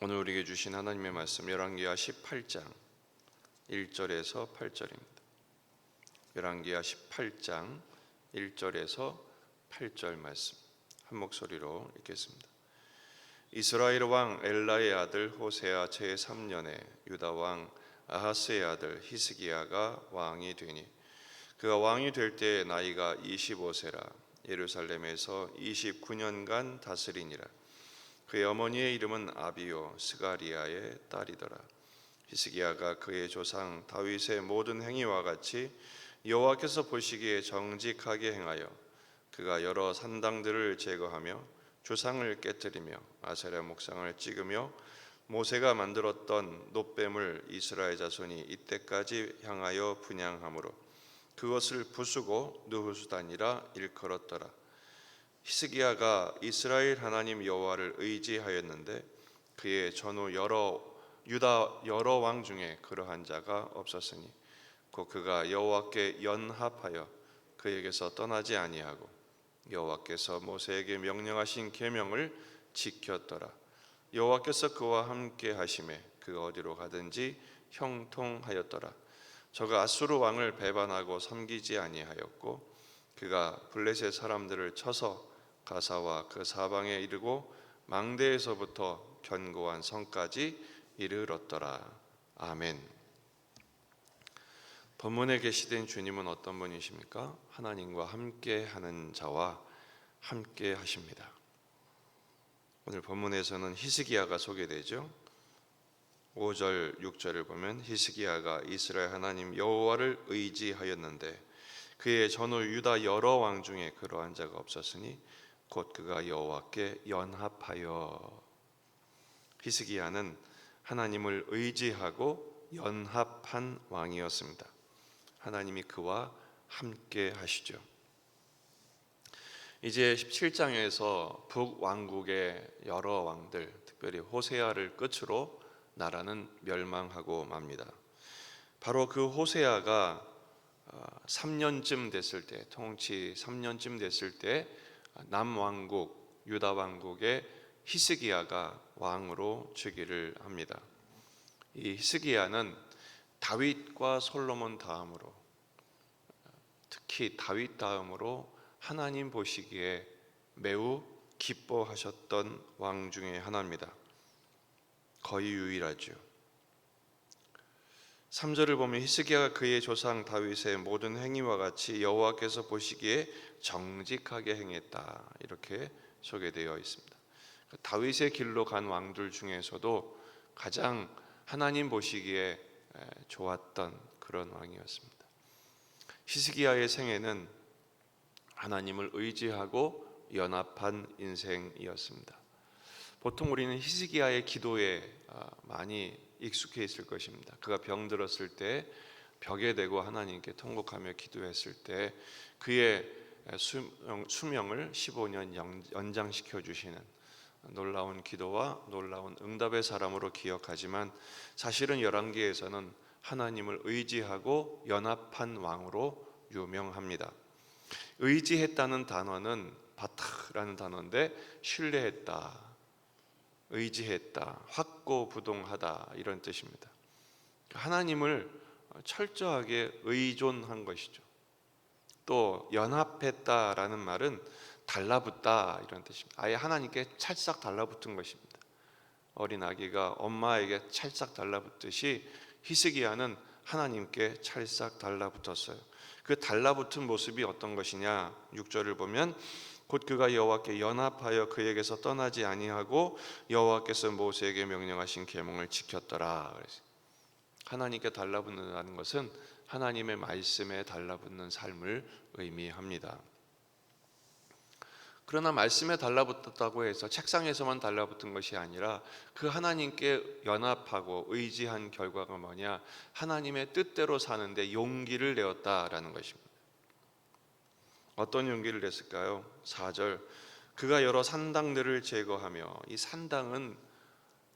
오늘 우리에게 주신 하나님의 말씀 열왕기하 18장 1절에서 8절입니다. 열왕기하 18장 1절에서 8절 말씀 한 목소리로 읽겠습니다. 이스라엘 왕 엘라의 아들 호세아 제3년에 유다 왕 아하스의 아들 히스기야가 왕이 되니 그가 왕이 될 때 나이가 25세라 예루살렘에서 29년간 다스리니라. 그의 어머니의 이름은 아비요 스가리아의 딸이더라. 히스기야가 그의 조상 다윗의 모든 행위와 같이 여호와께서 보시기에 정직하게 행하여 그가 여러 산당들을 제거하며 주상을 깨뜨리며 아세라 목상을 찍으며 모세가 만들었던 놋뱀을 이스라엘 자손이 이때까지 향하여 분향함으로 그것을 부수고 누후수단이라 일컬었더라. 히스기야가 이스라엘 하나님 여호와를 의지하였는데 그의 전후 유다 여러 왕 중에 그러한 자가 없었으니 곧 그가 여호와께 연합하여 그에게서 떠나지 아니하고 여호와께서 모세에게 명령하신 계명을 지켰더라. 여호와께서 그와 함께 하심에 그가 어디로 가든지 형통하였더라. 저가 아수르 왕을 배반하고 섬기지 아니하였고 그가 블레셋 사람들을 쳐서 가사와 그 사방에 이르고 망대에서부터 견고한 성까지 이르렀더라. 아멘. 본문에 계시된 주님은 어떤 분이십니까? 하나님과 함께 하는 자와 함께 하십니다. 오늘 본문에서는 히스기야가 소개되죠. 5절 6절을 보면 히스기야가 이스라엘 하나님 여호와를 의지하였는데 그의 전후 유다 여러 왕 중에 그러한 자가 없었으니 곧 그가 여호와께 연합하여. 히스기야는 하나님을 의지하고 연합한 왕이었습니다. 하나님이 그와 함께 하시죠. 이제 17장에서 북왕국의 여러 왕들, 특별히 호세아를 끝으로 나라는 멸망하고 맙니다. 바로 그 호세아가 3년쯤 됐을 때, 통치 3년쯤 됐을 때 남왕국 유다 왕국의 히스기야가 왕으로 즉위를 합니다. 이 히스기야는 다윗과 솔로몬 다음으로, 특히 다윗 다음으로 하나님 보시기에 매우 기뻐하셨던 왕 중에 하나입니다. 거의 유일하죠. 3절을 보면 히스기야가 그의 조상 다윗의 모든 행위와 같이 여호와께서 보시기에 정직하게 행했다, 이렇게 소개되어 있습니다. 다윗의 길로 간 왕들 중에서도 가장 하나님 보시기에 좋았던 그런 왕이었습니다. 히스기야의 생애는 하나님을 의지하고 연합한 인생이었습니다. 보통 우리는 히스기야의 기도에 많이 익숙해 있을 것입니다. 그가 병들었을 때 벽에 대고 하나님께 통곡하며 기도했을 때 그의 수명을 15년 연장시켜 주시는 놀라운 기도와 놀라운 응답의 사람으로 기억하지만 사실은 열왕기에서는 하나님을 의지하고 연합한 왕으로 유명합니다. 의지했다는 단어는 바타라는 단어인데 신뢰했다, 의지했다, 확고부동하다, 이런 뜻입니다. 하나님을 철저하게 의존한 것이죠. 또 연합했다라는 말은 달라붙다, 이런 뜻입니다. 아예 하나님께 찰싹 달라붙은 것입니다. 어린 아기가 엄마에게 찰싹 달라붙듯이 히스기야는 하나님께 찰싹 달라붙었어요. 그 달라붙은 모습이 어떤 것이냐, 6절을 보면 곧 그가 여호와께 연합하여 그에게서 떠나지 아니하고 여호와께서 모세에게 명령하신 계명을 지켰더라. 하나님께 달라붙는다는 것은 하나님의 말씀에 달라붙는 삶을 의미합니다. 그러나 말씀에 달라붙었다고 해서 책상에서만 달라붙은 것이 아니라 그 하나님께 연합하고 의지한 결과가 뭐냐, 하나님의 뜻대로 사는데 용기를 내었다라는 것입니다. 어떤 용기를 냈을까요? 4절, 그가 여러 산당들을 제거하며, 이 산당은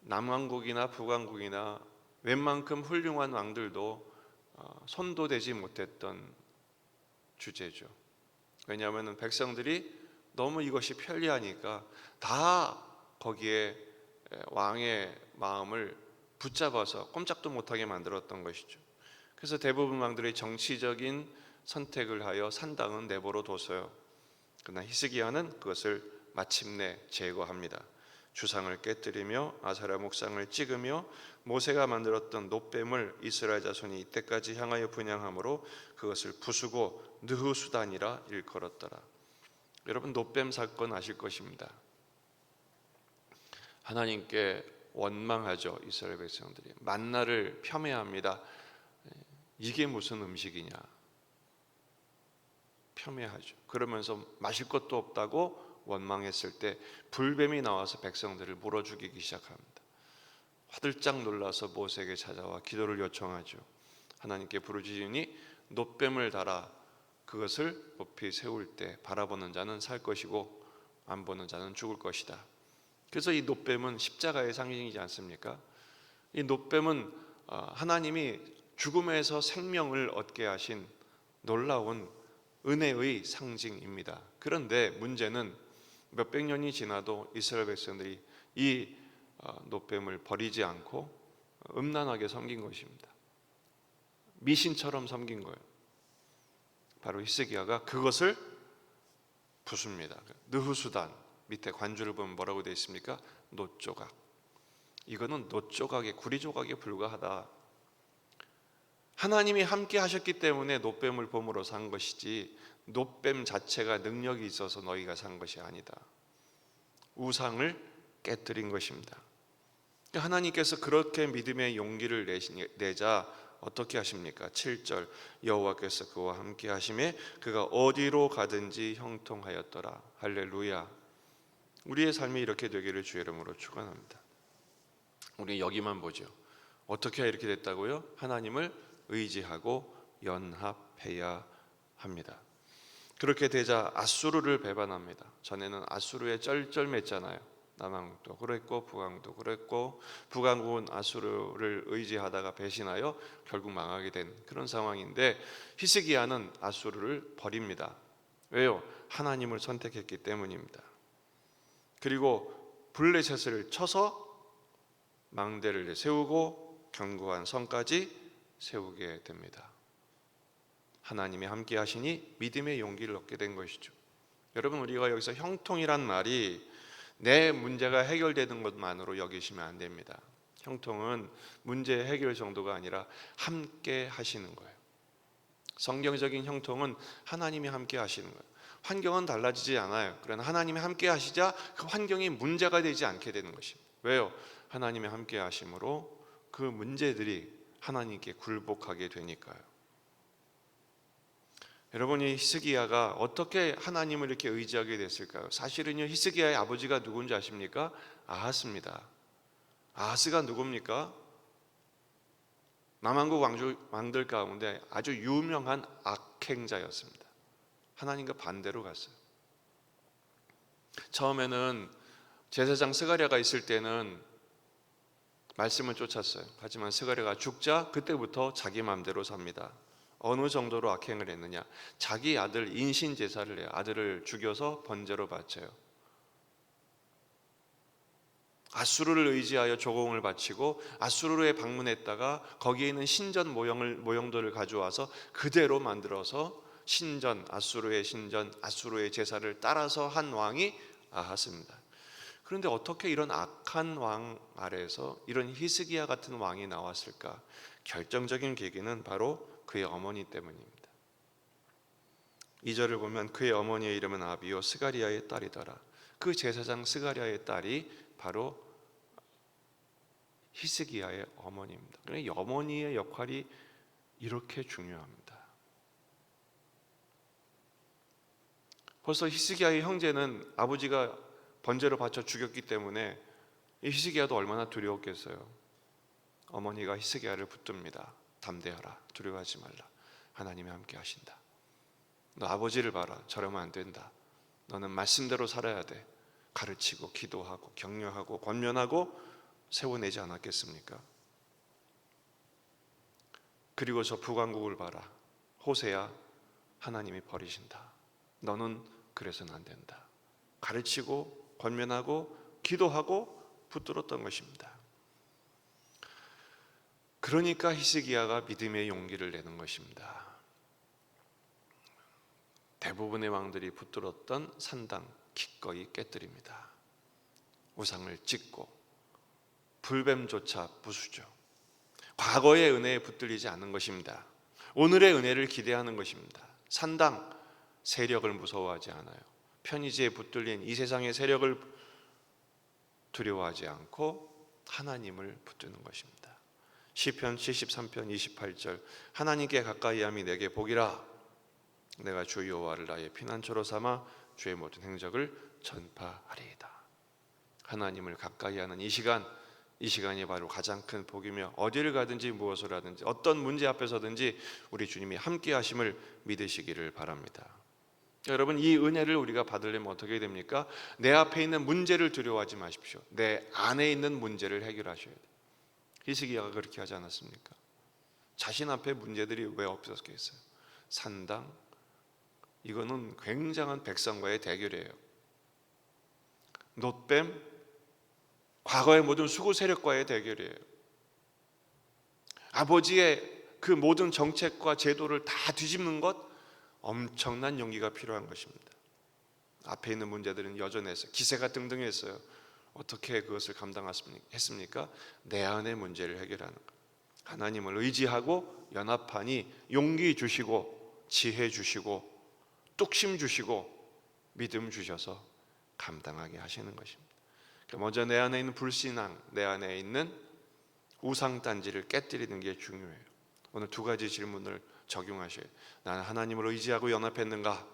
남왕국이나 북왕국이나 웬만큼 훌륭한 왕들도 손도 대지 못했던 주제죠. 왜냐하면 백성들이 너무 이것이 편리하니까 다 거기에 왕의 마음을 붙잡아서 꼼짝도 못하게 만들었던 것이죠. 그래서 대부분 왕들의 정치적인 선택을 하여 산당은 내버려 뒀어요. 그러나 히스기야는 그것을 마침내 제거합니다. 주상을 깨뜨리며 아세라 목상을 찍으며 모세가 만들었던 놋뱀을 이스라엘 자손이 이때까지 향하여 분향함으로 그것을 부수고 느흐수단이라 일컬었더라. 여러분, 놋뱀 사건 아실 것입니다. 하나님께 원망하죠. 이스라엘 백성들이 만나를 폄훼합니다. 이게 무슨 음식이냐, 폄훼하죠. 그러면서 마실 것도 없다고 원망했을 때 불뱀이 나와서 백성들을 물어 죽이기 시작합니다. 화들짝 놀라서 모세에게 찾아와 기도를 요청하죠. 하나님께 부르짖으니 놋뱀을 달아 그것을 높이 세울 때 바라보는 자는 살 것이고 안 보는 자는 죽을 것이다. 그래서 이 놋뱀은 십자가의 상징이지 않습니까? 이 놋뱀은 하나님이 죽음에서 생명을 얻게 하신 놀라운 은혜의 상징입니다. 그런데 문제는 몇백 년이 지나도 이스라엘 백성들이 이 놋뱀을 버리지 않고 음란하게 섬긴 것입니다. 미신처럼 섬긴 거예요. 바로 히스기야가 그것을 부숩니다. 느흐수단 밑에 관주를 보면 뭐라고 되어 있습니까? 놋조각. 이거는 놋조각의 구리조각에 불과하다. 하나님이 함께 하셨기 때문에 놋뱀을 봄으로 산 것이지 놋뱀 자체가 능력이 있어서 너희가 산 것이 아니다. 우상을 깨뜨린 것입니다. 하나님께서 그렇게 믿음의 용기를 내자 어떻게 하십니까? 7절 여호와께서 그와 함께 하심에 그가 어디로 가든지 형통하였더라. 할렐루야. 우리의 삶이 이렇게 되기를 주의 이름으로 축원합니다. 우리 여기만 보죠. 어떻게 이렇게 됐다고요? 하나님을 의지하고 연합해야 합니다. 그렇게 되자 아수르를 배반합니다. 전에는 아수르에 쩔쩔맸잖아요. 남왕국도 그랬고 북왕국도 그랬고, 북왕국은 아수르를 의지하다가 배신하여 결국 망하게 된 그런 상황인데, 히스기야는 아수르를 버립니다. 왜요? 하나님을 선택했기 때문입니다. 그리고 블레셋을 쳐서 망대를 세우고 견고한 성까지 세우게 됩니다. 하나님이 함께 하시니 믿음의 용기를 얻게 된 것이죠. 여러분, 우리가 여기서 형통이란 말이 내 문제가 해결되는 것만으로 여기시면 안 됩니다. 형통은 문제 해결 정도가 아니라 함께 하시는 거예요. 성경적인 형통은 하나님이 함께 하시는 거예요. 환경은 달라지지 않아요. 그러나 하나님이 함께 하시자 그 환경이 문제가 되지 않게 되는 것입니다. 왜요? 하나님이 함께 하심으로 그 문제들이 하나님께 굴복하게 되니까요. 여러분이 히스기야가 어떻게 하나님을 이렇게 의지하게 됐을까요? 사실은요, 히스기야의 아버지가 누군지 아십니까? 아하스입니다. 아하스가 누굽니까? 남왕국 왕들 가운데 아주 유명한 악행자였습니다. 하나님과 반대로 갔어요. 처음에는 제사장 스가랴가 있을 때는 말씀을 쫓았어요. 하지만 스가랴가 죽자 그때부터 자기 마음대로 삽니다. 어느 정도로 악행을 했느냐? 자기 아들 인신 제사를 해요. 아들을 죽여서 번제로 바쳐요. 아수르를 의지하여 조공을 바치고 아수르에 방문했다가 거기에 있는 신전 모형들을 가져와서 그대로 만들어서 신전, 아수르의 제사를 따라서 한 왕이 아하스입니다. 그런데 어떻게 이런 악한 왕 아래에서 이런 히스기야 같은 왕이 나왔을까? 결정적인 계기는 바로 그의 어머니 때문입니다. 2절을 보면 그의 어머니의 이름은 아비요 스가리아의 딸이더라. 그 제사장 스가리아의 딸이 바로 히스기야의 어머니입니다. 그러니까 어머니의 역할이 이렇게 중요합니다. 벌써 히스기야의 형제는 아버지가 번제로 바쳐 죽였기 때문에 히스기야도 얼마나 두려웠겠어요. 어머니가 히스기야를 붙듭니다. 담대하라, 두려워하지 말라, 하나님이 함께 하신다. 너 아버지를 봐라, 저러면 안 된다. 너는 말씀대로 살아야 돼. 가르치고 기도하고 격려하고 권면하고 세워내지 않았겠습니까? 그리고 저 북왕국을 봐라. 호세야, 하나님이 버리신다. 너는 그래서는 안 된다. 가르치고 권면하고 기도하고 붙들었던 것입니다. 그러니까 히스기야가 믿음의 용기를 내는 것입니다. 대부분의 왕들이 붙들었던 산당 기꺼이 깨뜨립니다. 우상을 찍고 불뱀조차 부수죠. 과거의 은혜에 붙들리지 않는 것입니다. 오늘의 은혜를 기대하는 것입니다. 산당 세력을 무서워하지 않아요. 편의지에 붙들린 이 세상의 세력을 두려워하지 않고 하나님을 붙드는 것입니다. 시편 73편 28절 하나님께 가까이함이 내게 복이라. 내가 주 여호와를 나의 피난처로 삼아 주의 모든 행적을 전파하리이다. 하나님을 가까이하는 이 시간이 바로 가장 큰 복이며, 어디를 가든지 무엇을 하든지 어떤 문제 앞에서든지 우리 주님이 함께 하심을 믿으시기를 바랍니다. 여러분, 이 은혜를 우리가 받으려면 어떻게 됩니까? 내 앞에 있는 문제를 두려워하지 마십시오. 내 안에 있는 문제를 해결하셔야 돼요. 히스기야가 그렇게 하지 않았습니까? 자신 앞에 문제들이 왜 없었겠어요? 산당, 이거는 굉장한 백성과의 대결이에요. 놋뱀, 과거의 모든 수구 세력과의 대결이에요. 아버지의 그 모든 정책과 제도를 다 뒤집는 것, 엄청난 용기가 필요한 것입니다. 앞에 있는 문제들은 여전했어요. 기세가 등등했어요. 어떻게 그것을 감당했습니까? 내 안의 문제를 해결하는 것. 하나님을 의지하고 연합하니 용기 주시고 지혜 주시고 뚝심 주시고 믿음 주셔서 감당하게 하시는 것입니다. 먼저 내 안에 있는 불신앙, 내 안에 있는 우상단지를 깨뜨리는 게 중요해요. 오늘 두 가지 질문을 적용하셔야 돼요. 나는 하나님을 의지하고 연합했는가?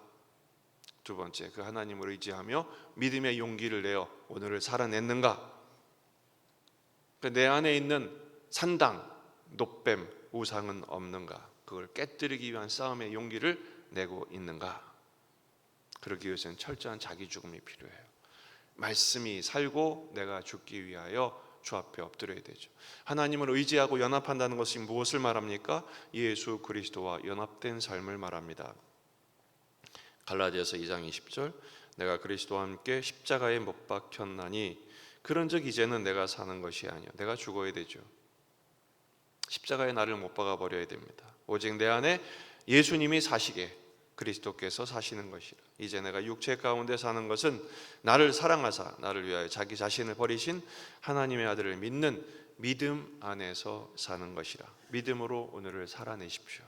두 번째, 그 하나님을 의지하며 믿음의 용기를 내어 오늘을 살아냈는가? 내 안에 있는 산당, 놋뱀, 우상은 없는가? 그걸 깨뜨리기 위한 싸움의 용기를 내고 있는가? 그러기 위해서는 철저한 자기 죽음이 필요해요. 말씀이 살고 내가 죽기 위하여 주 앞에 엎드려야 되죠. 하나님을 의지하고 연합한다는 것이 무엇을 말합니까? 예수 그리스도와 연합된 삶을 말합니다. 갈라디아서 2장 20절 내가 그리스도와 함께 십자가에 못 박혔나니 그런즉 이제는 내가 사는 것이 아니요 내가 죽어야 되죠. 십자가에 나를 못 박아 버려야 됩니다. 오직 내 안에 예수님이 사시게 그리스도께서 사시는 것이라. 이제 내가 육체 가운데 사는 것은 나를 사랑하사 나를 위하여 자기 자신을 버리신 하나님의 아들을 믿는 믿음 안에서 사는 것이라. 믿음으로 오늘을 살아내십시오.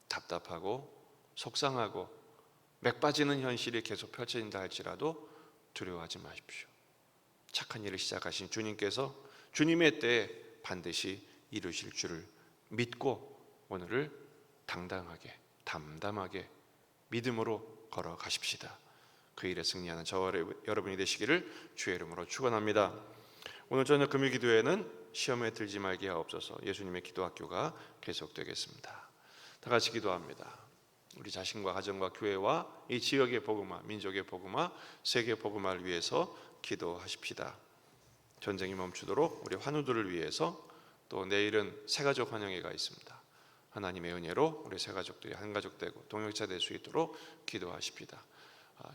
답답하고 속상하고 맥 빠지는 현실이 계속 펼쳐진다 할지라도 두려워하지 마십시오. 착한 일을 시작하신 주님께서 주님의 때에 반드시 이루실 줄을 믿고 오늘을 당당하게 담담하게 믿음으로 걸어가십시다. 그 일에 승리하는 저와 여러분이 되시기를 주의 이름으로 축원합니다. 오늘 저녁 금요기도회는 시험에 들지 말게 하옵소서. 예수님의 기도학교가 계속되겠습니다. 다 같이 기도합니다. 우리 자신과 가정과 교회와 이 지역의 복음화, 민족의 복음화, 세계 복음화를 위해서 기도하십시다. 전쟁이 멈추도록 우리 환우들을 위해서, 또 내일은 새가족 환영회가 있습니다. 하나님의 은혜로 우리 새가족들이 한 가족 되고 동역자 될 수 있도록 기도하십시다.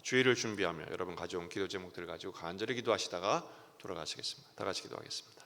주일을 준비하며 여러분 가져온 기도 제목들을 가지고 간절히 기도하시다가 돌아가시겠습니다. 다 같이 기도하겠습니다.